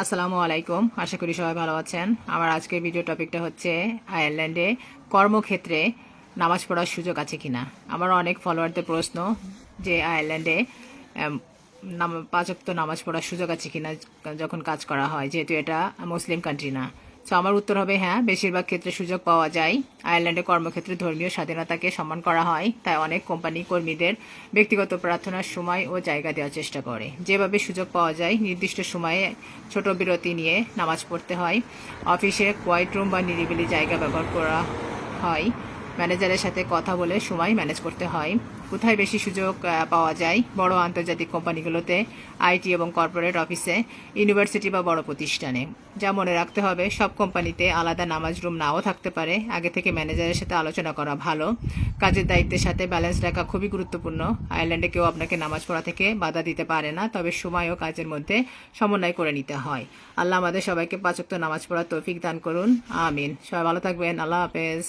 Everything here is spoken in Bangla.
আসসালামু আলাইকুম, আশা করি সবাই ভালো আছেন। আমার আজকের ভিডিও টপিকটা হচ্ছে আয়ারল্যান্ডে কর্মক্ষেত্রে নামাজ পড়ার সুযোগ আছে কিনা। আমার অনেক ফলোয়ারদের প্রশ্ন যে আয়ারল্যান্ডে পাঁচ ওয়াক্ত নামাজ পড়ার সুযোগ আছে কিনা যখন কাজ করা হয়, যেহেতু এটা মুসলিম কান্ট্রি না। তো আমার উত্তর হবে হ্যাঁ, বেশিরভাগ ক্ষেত্রে সুযোগ পাওয়া যায়। আয়ারল্যান্ডে কর্মক্ষেত্রে ধর্মীয় স্বাধীনতাকে সম্মান করা হয়, তাই অনেক কোম্পানি কর্মীদের ব্যক্তিগত প্রার্থনার সময় ও জায়গা দেওয়ার চেষ্টা করে। যেভাবে সুযোগ পাওয়া যায়, নির্দিষ্ট সময়ে ছোট বিরতি নিয়ে নামাজ পড়তে হয়। অফিসে কোয়াইট রুম বা নিরিবিলি জায়গা ব্যবহার করা হয়। ম্যানেজারের সাথে কথা বলে সময় ম্যানেজ করতে হয়। কোথায় বেশি সুযোগ পাওয়া যায়? বড় আন্তর্জাতিক কোম্পানিগুলোতে, আইটি এবং কর্পোরেট অফিসে, ইউনিভার্সিটি বা বড় প্রতিষ্ঠানে। যা মনে রাখতে হবে, সব কোম্পানিতে আলাদা নামাজ রুম নাও থাকতে পারে। আগে থেকে ম্যানেজারের সাথে আলোচনা করা ভালো। কাজের দায়িত্বের সাথে ব্যালেন্স রাখা খুবই গুরুত্বপূর্ণ। আয়ারল্যান্ডে কেউ আপনাকে নামাজ পড়া থেকে বাধা দিতে পারে না, তবে সময় ও কাজের মধ্যে সমন্বয় করে নিতে হয়। আল্লাহ আমাদের সবাইকে পাঁচ ওয়াক্ত নামাজ পড়ার তৌফিক দান করুন, আমিন। সবাই ভালো থাকবেন। আল্লাহ হাফেজ।